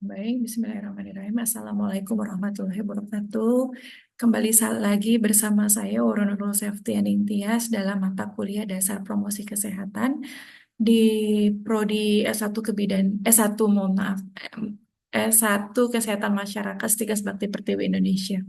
Baik, Bismillahirrahmanirrahim. Assalamualaikum warahmatullahi wabarakatuh. Kembali lagi bersama saya Nurul Seftianing Tias dalam mata kuliah Dasar Promosi Kesehatan di Prodi S1 Kebidan S1 mohon maaf S1 Kesehatan Masyarakat Stikes Bakti Pertiwi Indonesia.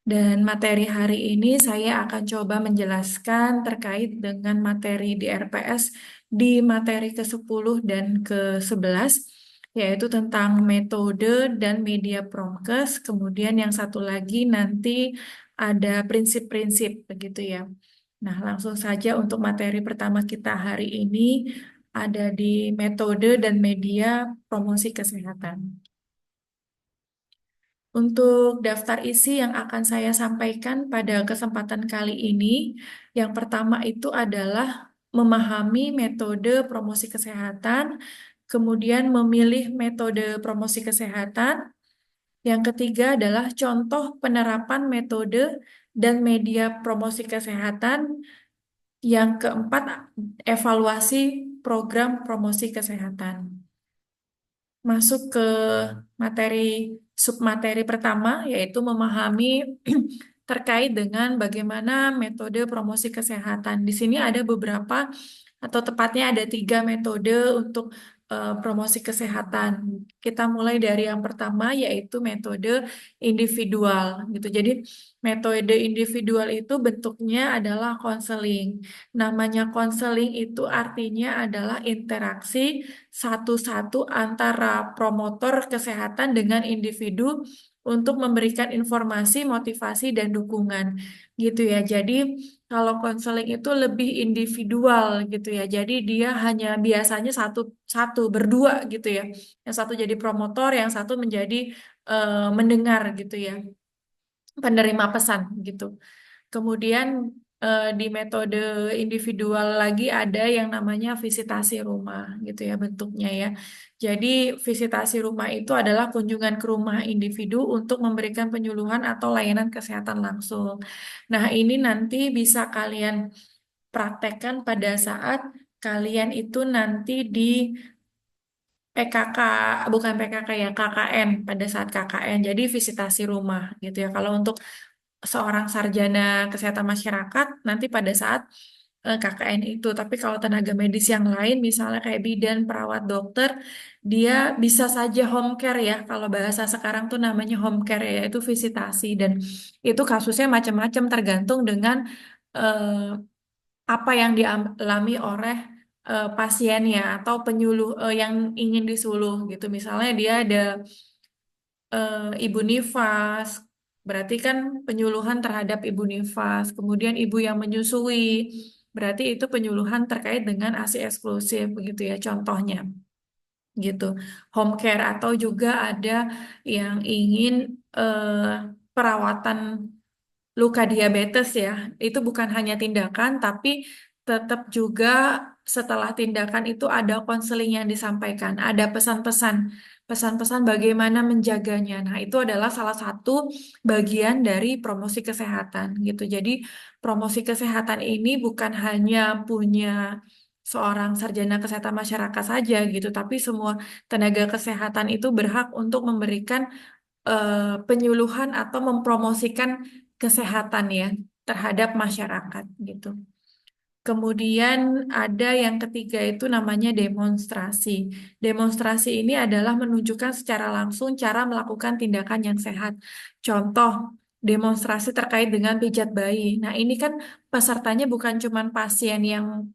Dan materi hari ini saya akan coba menjelaskan terkait dengan materi di RPS di materi ke-10 dan ke-11, yaitu tentang metode dan media promkes. Kemudian yang satu lagi nanti ada prinsip-prinsip begitu ya. Nah, langsung saja untuk materi pertama kita hari ini ada di metode dan media promosi kesehatan. Untuk daftar isi yang akan saya sampaikan pada kesempatan kali ini, yang pertama itu adalah memahami metode promosi kesehatan, kemudian memilih metode promosi kesehatan. Yang ketiga adalah contoh penerapan metode dan media promosi kesehatan. Yang keempat, evaluasi program promosi kesehatan. Masuk ke materi submateri pertama, yaitu memahami terkait dengan bagaimana metode promosi kesehatan. Di sini ada beberapa, atau tepatnya ada 3 metode untuk promosi kesehatan. Kita mulai dari yang pertama, yaitu metode individual, gitu. Jadi metode individual itu bentuknya adalah konseling. Namanya konseling itu artinya adalah interaksi satu-satu antara promotor kesehatan dengan individu untuk memberikan informasi, motivasi, dan dukungan gitu ya. Jadi kalau konseling itu lebih individual gitu ya. Jadi dia hanya biasanya satu satu berdua gitu ya. Yang satu jadi promotor, yang satu menjadi mendengar gitu ya, penerima pesan gitu. Kemudian di metode individual lagi ada yang namanya visitasi rumah gitu ya bentuknya ya. Jadi visitasi rumah itu adalah kunjungan ke rumah individu untuk memberikan penyuluhan atau layanan kesehatan langsung. Nah, ini nanti bisa kalian praktekkan pada saat kalian itu nanti di PKK, bukan PKK ya, KKN, pada saat KKN. Jadi visitasi rumah gitu ya. Kalau untuk seorang sarjana kesehatan masyarakat nanti pada saat KKN itu. Tapi kalau tenaga medis yang lain, misalnya kayak bidan, perawat, dokter, dia bisa saja home care ya. Kalau bahasa sekarang tuh namanya home care ya, itu visitasi. Dan itu kasusnya macam-macam tergantung dengan eh, apa yang dialami oleh pasiennya atau penyuluh yang ingin disuluh gitu. Misalnya dia ada ibu nifas, berarti kan penyuluhan terhadap ibu nifas. Kemudian ibu yang menyusui, berarti itu penyuluhan terkait dengan ASI eksklusif begitu ya contohnya. Gitu. Home care atau juga ada yang ingin eh, perawatan luka diabetes ya. Itu bukan hanya tindakan, tapi tetap juga setelah tindakan itu ada konseling yang disampaikan, ada pesan-pesan bagaimana menjaganya. Nah, itu adalah salah satu bagian dari promosi kesehatan gitu. Jadi, promosi kesehatan ini bukan hanya punya seorang sarjana kesehatan masyarakat saja gitu, tapi semua tenaga kesehatan itu berhak untuk memberikan penyuluhan atau mempromosikan kesehatan ya terhadap masyarakat gitu. Kemudian ada yang ketiga itu namanya demonstrasi. Demonstrasi ini adalah menunjukkan secara langsung cara melakukan tindakan yang sehat. Contoh, demonstrasi terkait dengan pijat bayi. Nah, ini kan pesertanya bukan cuma pasien yang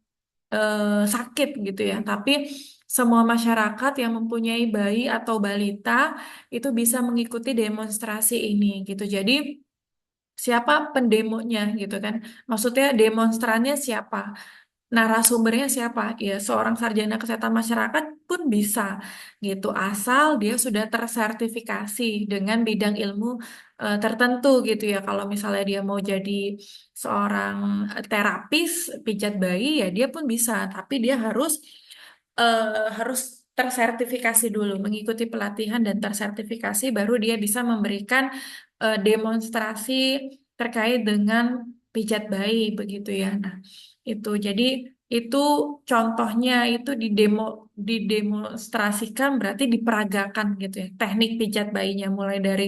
sakit gitu ya, tapi semua masyarakat yang mempunyai bayi atau balita itu bisa mengikuti demonstrasi ini gitu. Jadi siapa pendemonya gitu kan? Maksudnya demonstrannya siapa? Narasumbernya siapa? Ya, seorang sarjana kesehatan masyarakat pun bisa gitu, asal dia sudah tersertifikasi dengan bidang ilmu tertentu gitu ya. Kalau misalnya dia mau jadi seorang terapis pijat bayi ya dia pun bisa, tapi dia harus tersertifikasi dulu, mengikuti pelatihan dan tersertifikasi baru dia bisa memberikan demonstrasi terkait dengan pijat bayi begitu ya. Nah, itu jadi itu contohnya itu didemonstrasikan berarti diperagakan gitu ya. Teknik pijat bayinya mulai dari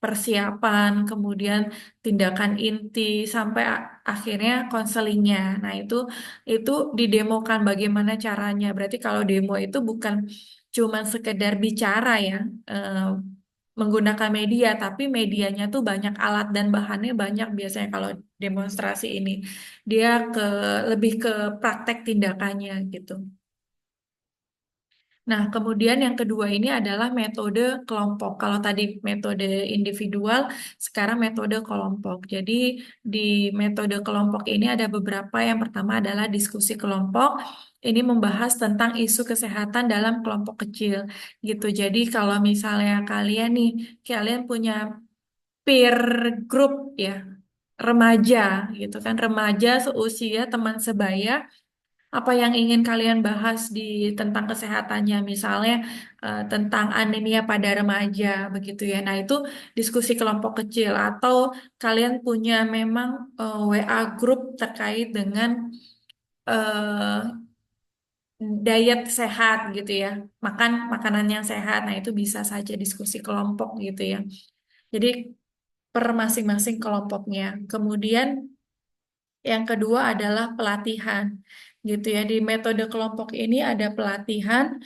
persiapan, kemudian tindakan inti sampai akhirnya konselingnya. Nah, itu didemokan bagaimana caranya. Berarti kalau demo itu bukan cuma sekedar bicara ya, eh, menggunakan media, tapi medianya tuh banyak alat dan bahannya banyak biasanya kalau demonstrasi ini. Dia lebih ke praktek tindakannya gitu. Nah, kemudian yang kedua ini adalah metode kelompok. Kalau tadi metode individual, sekarang metode kelompok. Jadi di metode kelompok ini ada beberapa. Yang pertama adalah diskusi kelompok. Ini membahas tentang isu kesehatan dalam kelompok kecil gitu. Jadi kalau misalnya kalian punya peer group ya, remaja gitu kan, remaja seusia teman sebaya, apa yang ingin kalian bahas tentang kesehatannya, misalnya tentang anemia pada remaja begitu ya. Nah, itu diskusi kelompok kecil atau kalian punya memang WA group terkait dengan eh, diet sehat gitu ya. Makan makanan yang sehat. Nah, itu bisa saja diskusi kelompok gitu ya. Jadi per masing-masing kelompoknya. Kemudian yang kedua adalah pelatihan gitu ya. Di metode kelompok ini ada pelatihan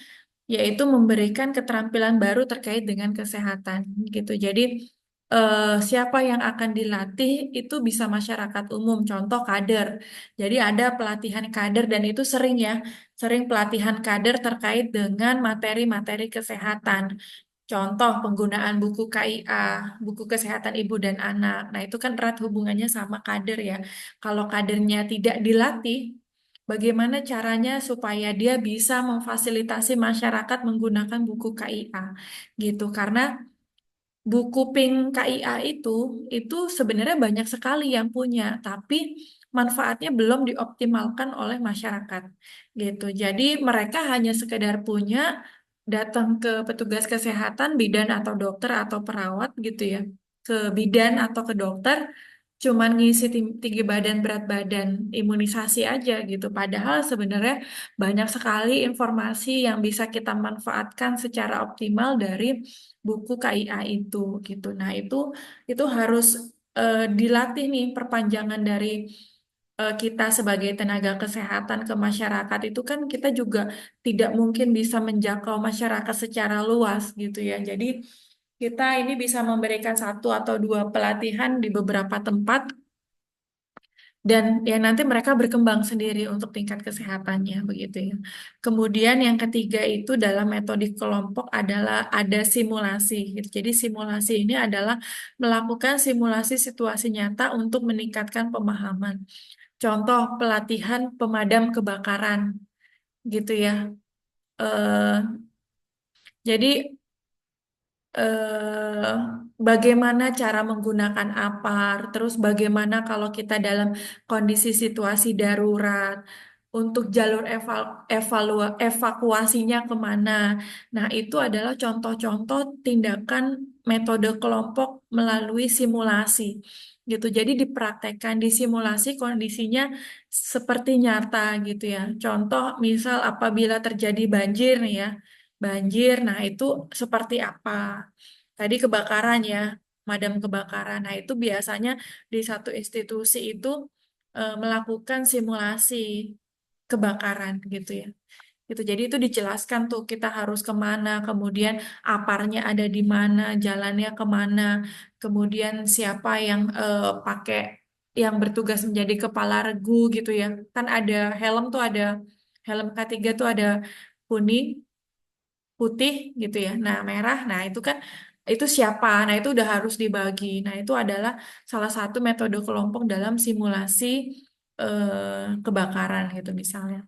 yaitu memberikan keterampilan baru terkait dengan kesehatan gitu. Jadi siapa yang akan dilatih itu bisa masyarakat umum, contoh kader. Jadi ada pelatihan kader dan itu sering pelatihan kader terkait dengan materi-materi kesehatan. Contoh penggunaan buku KIA, buku kesehatan ibu dan anak. Nah, itu kan erat hubungannya sama kader ya. Kalau kadernya tidak dilatih, bagaimana caranya supaya dia bisa memfasilitasi masyarakat menggunakan buku KIA gitu. Karena buku Pink KIA itu sebenarnya banyak sekali yang punya, tapi manfaatnya belum dioptimalkan oleh masyarakat gitu. Jadi mereka hanya sekedar punya, datang ke petugas kesehatan, bidan atau dokter atau perawat gitu ya, ke bidan atau ke dokter, cuman ngisi tinggi badan, berat badan, imunisasi aja gitu. Padahal sebenarnya banyak sekali informasi yang bisa kita manfaatkan secara optimal dari buku KIA itu gitu. Nah, itu harus dilatih nih, perpanjangan dari kita sebagai tenaga kesehatan ke masyarakat itu kan kita juga tidak mungkin bisa menjangkau masyarakat secara luas gitu ya. Jadi kita ini bisa memberikan satu atau dua pelatihan di beberapa tempat dan ya nanti mereka berkembang sendiri untuk tingkat kesehatannya begitu ya. Kemudian yang ketiga itu dalam metode kelompok adalah ada simulasi gitu. Jadi simulasi ini adalah melakukan simulasi situasi nyata untuk meningkatkan pemahaman. Contoh pelatihan pemadam kebakaran gitu ya. Eh, jadi bagaimana cara menggunakan APAR, terus bagaimana kalau kita dalam kondisi situasi darurat, untuk jalur evakuasinya kemana. Nah, itu adalah contoh-contoh tindakan metode kelompok melalui simulasi. Gitu. Jadi dipraktekkan di simulasi kondisinya seperti nyata gitu ya. Contoh misal apabila terjadi banjir nih ya. Banjir, nah itu seperti apa? Tadi kebakaran ya, madam kebakaran. Nah, itu biasanya di satu institusi itu melakukan simulasi kebakaran gitu ya. Gitu. Jadi itu dijelaskan tuh kita harus kemana, kemudian aparnya ada di mana, jalannya kemana, kemudian siapa yang pakai, yang bertugas menjadi kepala regu gitu ya. Kan ada helm tuh, ada helm K3 tuh ada kuning, putih gitu ya. Nah, merah. Nah, itu kan itu siapa? Nah, itu udah harus dibagi. Nah, itu adalah salah satu metode kelompok dalam simulasi kebakaran gitu misalnya.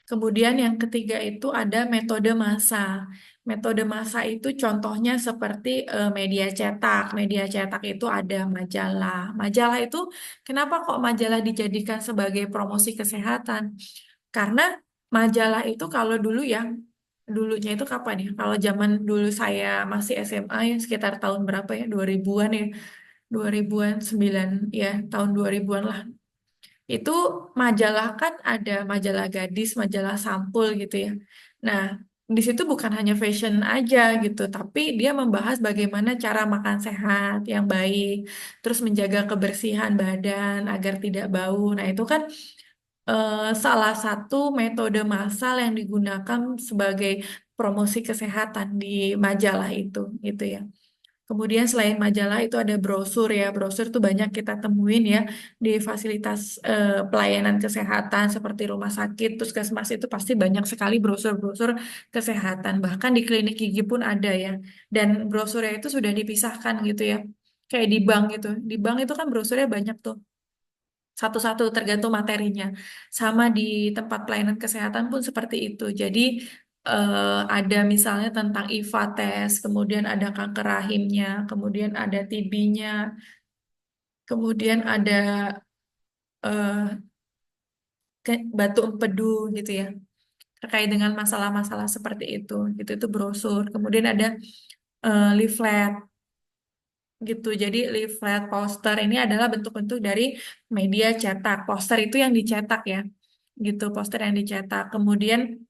Kemudian yang ketiga itu ada metode massa. Metode massa itu contohnya seperti media cetak. Media cetak itu ada majalah. Majalah itu kenapa kok majalah dijadikan sebagai promosi kesehatan? Karena majalah itu kalau dulu ya, dulunya itu kapan ya? Kalau zaman dulu saya masih SMA ya sekitar tahun berapa ya? 2000-an ya. 2000-an 9 ya, tahun 2000-an lah. Itu majalah kan ada majalah gadis, majalah sampul gitu ya. Nah, di situ bukan hanya fashion aja gitu, tapi dia membahas bagaimana cara makan sehat yang baik, terus menjaga kebersihan badan agar tidak bau. Nah, itu kan salah satu metode massal yang digunakan sebagai promosi kesehatan di majalah itu, gitu ya. Kemudian selain majalah itu ada brosur ya. Brosur tuh banyak kita temuin ya di fasilitas pelayanan kesehatan seperti rumah sakit, puskesmas itu pasti banyak sekali brosur-brosur kesehatan. Bahkan di klinik gigi pun ada ya. Dan brosurnya itu sudah dipisahkan gitu ya. Kayak di bank gitu. Di bank itu kan brosurnya banyak tuh. Satu-satu tergantung materinya. Sama di tempat pelayanan kesehatan pun seperti itu. Jadi ada misalnya tentang IVA test, kemudian ada kanker rahimnya, kemudian ada TB-nya, kemudian ada eh, batu empedu gitu ya. Terkait dengan masalah-masalah seperti itu. Gitu itu brosur. Kemudian ada leaflet gitu. Jadi leaflet, poster ini adalah bentuk-bentuk dari media cetak. Poster itu yang dicetak ya. Gitu, poster yang dicetak. Kemudian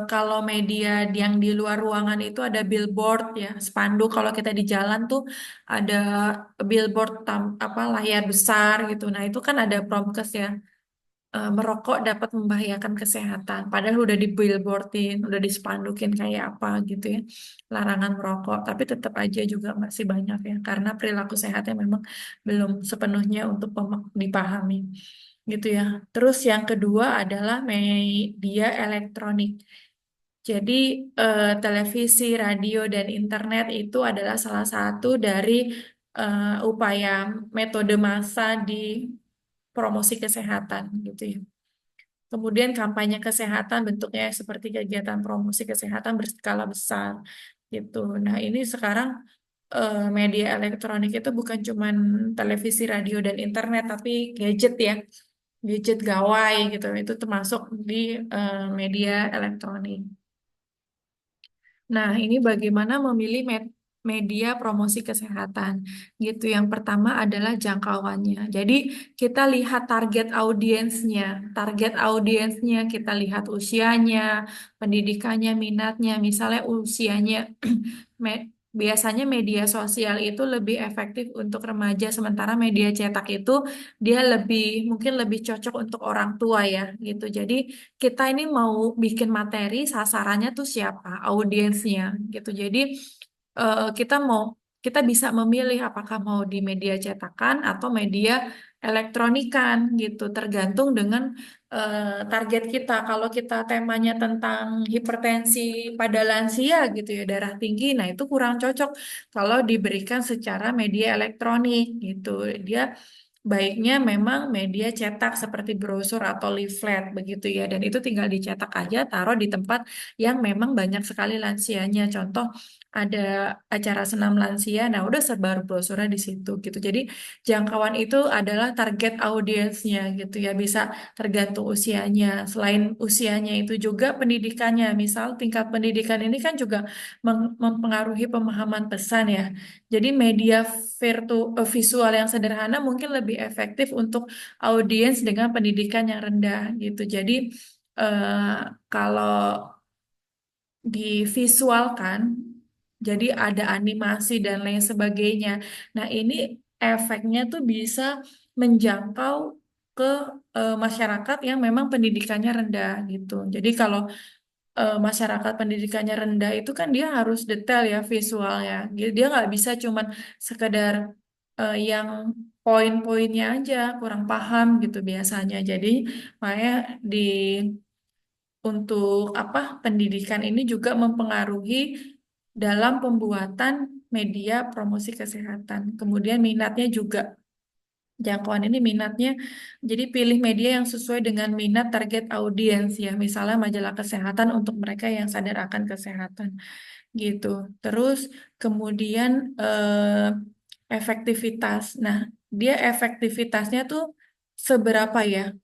kalau media yang di luar ruangan itu ada billboard ya, spanduk. Kalau kita di jalan tuh ada billboard apa layar besar gitu. Nah, itu kan ada promkes ya. Merokok dapat membahayakan kesehatan. Padahal udah di billboardin, udah dispandukin kayak apa gitu ya, larangan merokok. Tapi tetap aja juga masih banyak ya, karena perilaku sehatnya memang belum sepenuhnya untuk dipahami gitu ya. Terus yang kedua adalah media elektronik. Jadi televisi, radio, dan internet itu adalah salah satu dari upaya metode massa di promosi kesehatan gitu ya. Kemudian kampanye kesehatan bentuknya seperti kegiatan promosi kesehatan berskala besar gitu. Nah, ini sekarang media elektronik itu bukan cuman televisi, radio, dan internet, tapi gadget ya, gadget gawai gitu. Itu termasuk di media elektronik. Nah, ini bagaimana memilih media promosi kesehatan gitu. Yang pertama adalah jangkauannya. Jadi kita lihat target audiensnya. Target audiensnya kita lihat usianya, pendidikannya, minatnya. Misalnya usianya biasanya media sosial itu lebih efektif untuk remaja, sementara media cetak itu dia lebih mungkin lebih cocok untuk orang tua ya gitu. Jadi kita ini mau bikin materi sasarannya tuh siapa, audiensnya gitu. Jadi kita bisa memilih apakah mau di media cetakan atau media elektronikan gitu, tergantung dengan target kita. Kalau kita temanya tentang hipertensi pada lansia gitu ya, darah tinggi, nah itu kurang cocok kalau diberikan secara media elektronik gitu. Dia baiknya memang media cetak seperti brosur atau leaflet begitu ya. Dan itu tinggal dicetak aja, taruh di tempat yang memang banyak sekali lansianya. Contoh ada acara senam lansia, nah udah sebar brosurnya di situ gitu. Jadi jangkauan itu adalah target audiensnya gitu ya. Bisa tergantung usianya. Selain usianya itu juga pendidikannya. Misal tingkat pendidikan ini kan juga mempengaruhi pemahaman pesan ya. Jadi media visual yang sederhana mungkin lebih efektif untuk audiens dengan pendidikan yang rendah gitu. Jadi eh, kalau divisualkan, jadi ada animasi dan lain sebagainya. Nah, ini efeknya tuh bisa menjangkau ke masyarakat yang memang pendidikannya rendah gitu. Jadi kalau masyarakat pendidikannya rendah itu kan dia harus detail ya visualnya. Dia nggak bisa cuman sekedar yang poin-poinnya aja kurang paham gitu biasanya. Jadi makanya di untuk apa pendidikan ini juga mempengaruhi dalam pembuatan media promosi kesehatan. Kemudian minatnya juga. Jangkauan ini minatnya, jadi pilih media yang sesuai dengan minat target audiens ya, misalnya majalah kesehatan untuk mereka yang sadar akan kesehatan gitu. Terus kemudian efektivitas. Nah, dia efektivitasnya tuh seberapa ya?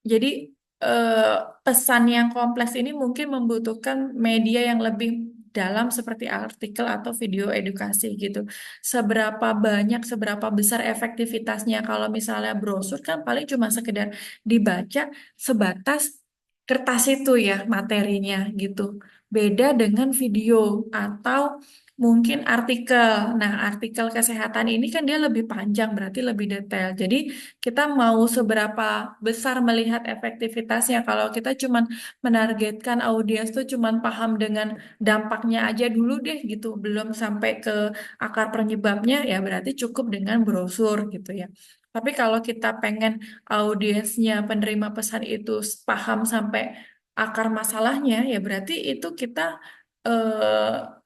Jadi eh, pesan yang kompleks ini mungkin membutuhkan media yang lebih dalam seperti artikel atau video edukasi gitu. Seberapa banyak, seberapa besar efektivitasnya kalau misalnya brosur kan paling cuma sekedar dibaca sebatas kertas itu ya materinya gitu. Beda dengan video atau mungkin artikel. Nah, artikel kesehatan ini kan dia lebih panjang, berarti lebih detail. Jadi, kita mau seberapa besar melihat efektivitasnya. Kalau kita cuman menargetkan audiens tuh cuman paham dengan dampaknya aja dulu deh gitu, belum sampai ke akar penyebabnya, ya berarti cukup dengan brosur gitu ya. Tapi kalau kita pengen audiensnya, penerima pesan itu paham sampai akar masalahnya, ya berarti itu kita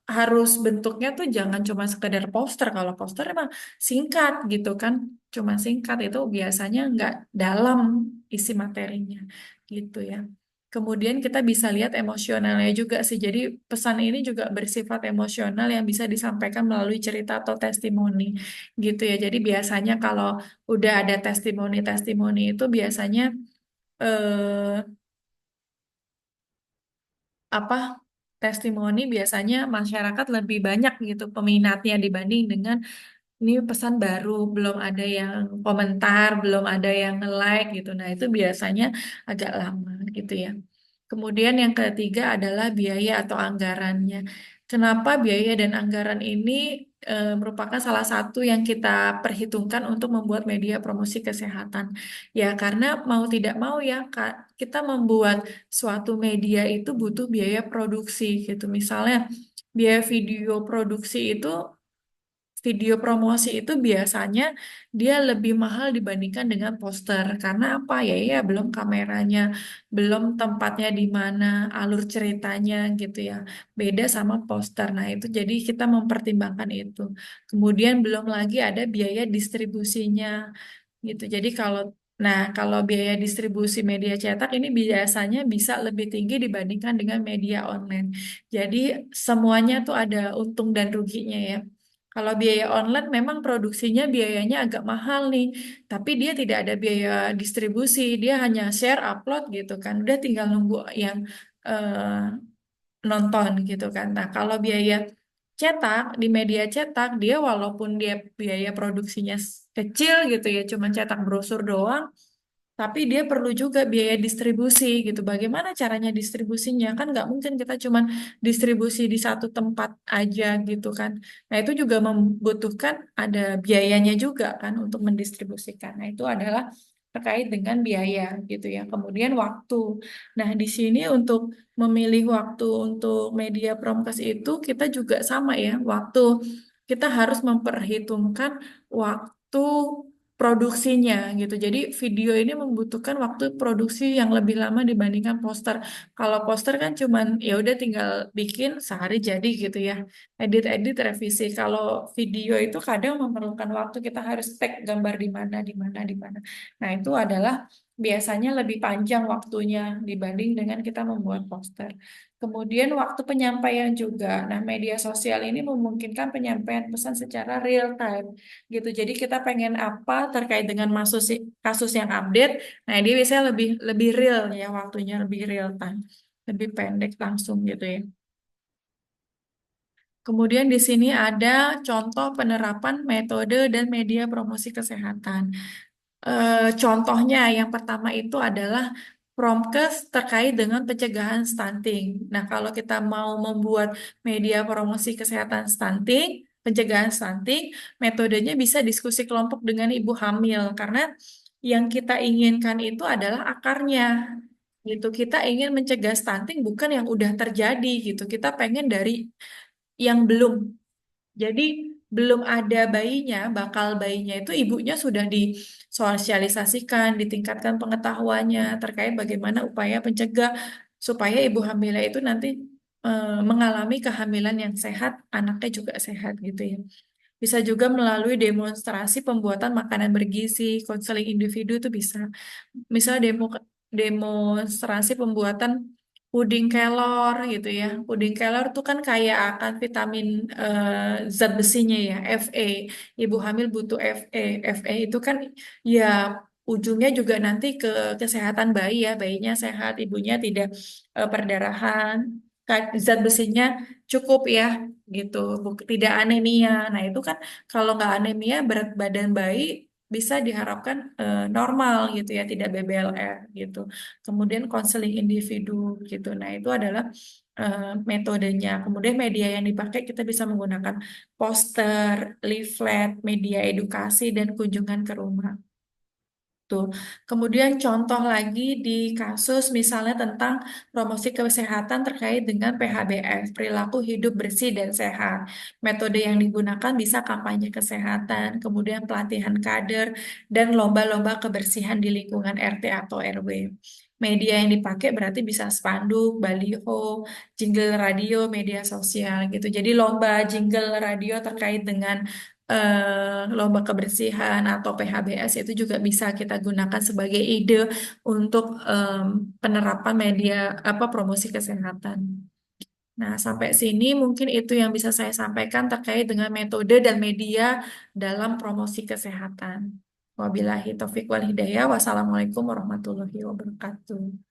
harus bentuknya tuh jangan cuma sekedar poster. Kalau poster emang singkat gitu kan, cuma singkat itu biasanya nggak dalam isi materinya gitu ya. Kemudian kita bisa lihat emosionalnya juga sih. Jadi pesan ini juga bersifat emosional yang bisa disampaikan melalui cerita atau testimoni gitu ya. Jadi biasanya kalau udah ada testimoni-testimoni itu biasanya eh, apa testimoni biasanya masyarakat lebih banyak gitu peminatnya dibanding dengan ini pesan baru, belum ada yang komentar, belum ada yang like gitu. Nah, itu biasanya agak lama gitu ya. Kemudian yang ketiga adalah biaya atau anggarannya. Kenapa biaya dan anggaran ini merupakan salah satu yang kita perhitungkan untuk membuat media promosi kesehatan. Ya, karena mau tidak mau ya, kita membuat suatu media itu butuh biaya produksi gitu. Misalnya, biaya video produksi itu video promosi itu biasanya dia lebih mahal dibandingkan dengan poster. Karena apa ya? Ya belum kameranya, belum tempatnya di mana, alur ceritanya gitu ya. Beda sama poster. Nah, itu jadi kita mempertimbangkan itu. Kemudian belum lagi ada biaya distribusinya gitu. Jadi kalau biaya distribusi media cetak ini biasanya bisa lebih tinggi dibandingkan dengan media online. Jadi semuanya tuh ada untung dan ruginya ya. Kalau biaya online memang produksinya biayanya agak mahal nih, tapi dia tidak ada biaya distribusi, dia hanya share, upload gitu kan, udah tinggal nunggu yang nonton gitu kan. Nah, kalau biaya cetak di media cetak dia walaupun dia biaya produksinya kecil gitu ya, cuma cetak brosur doang, tapi dia perlu juga biaya distribusi gitu. Bagaimana caranya distribusinya? Kan nggak mungkin kita cuman distribusi di satu tempat aja gitu kan. Nah itu juga membutuhkan ada biayanya juga kan untuk mendistribusikan. Nah itu adalah terkait dengan biaya gitu ya. Kemudian waktu. Nah di sini untuk memilih waktu untuk media promkes itu kita juga sama ya. Waktu kita harus memperhitungkan waktu produksinya gitu. Jadi video ini membutuhkan waktu produksi yang lebih lama dibandingkan poster. Kalau poster kan cuman ya udah tinggal bikin sehari jadi gitu ya. Edit-edit revisi. Kalau video itu kadang memerlukan waktu kita harus tag gambar di mana di mana di mana. Nah, itu adalah biasanya lebih panjang waktunya dibanding dengan kita membuat poster. Kemudian waktu penyampaian juga. Nah, media sosial ini memungkinkan penyampaian pesan secara real time gitu. Jadi kita pengen apa terkait dengan kasus yang update. Nah, dia biasanya lebih lebih real ya waktunya lebih real time, lebih pendek langsung gitu ya. Kemudian di sini ada contoh penerapan metode dan media promosi kesehatan. Contohnya yang pertama itu adalah promkes terkait dengan pencegahan stunting. Nah, kalau kita mau membuat media promosi kesehatan stunting, pencegahan stunting, metodenya bisa diskusi kelompok dengan ibu hamil karena yang kita inginkan itu adalah akarnya. Gitu. Kita ingin mencegah stunting bukan yang udah terjadi gitu. Kita pengen dari yang belum. Jadi belum ada bayinya, bakal bayinya itu ibunya sudah disosialisasikan, ditingkatkan pengetahuannya terkait bagaimana upaya pencegah supaya ibu hamilnya itu nanti mengalami kehamilan yang sehat, anaknya juga sehat gitu ya. Bisa juga melalui demonstrasi pembuatan makanan bergizi, konseling individu itu bisa. Misal demonstrasi pembuatan puding kelor gitu ya. Puding kelor itu kan kaya akan vitamin zat besinya ya, Fe. Ibu hamil butuh Fe. Fe itu kan ya ujungnya juga nanti ke kesehatan bayi ya. Bayinya sehat, ibunya tidak perdarahan. zat besinya cukup ya gitu, tidak anemia. Nah itu kan kalau nggak anemia berat badan bayi bisa diharapkan normal gitu ya, tidak BBLR gitu. Kemudian konseling individu gitu. Nah itu adalah metodenya. Kemudian media yang dipakai kita bisa menggunakan poster, leaflet, media edukasi dan kunjungan ke rumah. Tuh. Kemudian contoh lagi di kasus misalnya tentang promosi kesehatan terkait dengan PHBS, perilaku hidup bersih dan sehat. Metode yang digunakan bisa kampanye kesehatan, kemudian pelatihan kader, dan lomba-lomba kebersihan di lingkungan RT atau RW. Media yang dipakai berarti bisa spanduk, baliho, jingle radio, media sosial gitu. Jadi lomba jingle radio terkait dengan lomba kebersihan atau PHBS itu juga bisa kita gunakan sebagai ide untuk penerapan media apa promosi kesehatan. Nah, sampai sini mungkin itu yang bisa saya sampaikan terkait dengan metode dan media dalam promosi kesehatan. Wabillahi taufiq wal hidayah. Wassalamualaikum warahmatullahi wabarakatuh.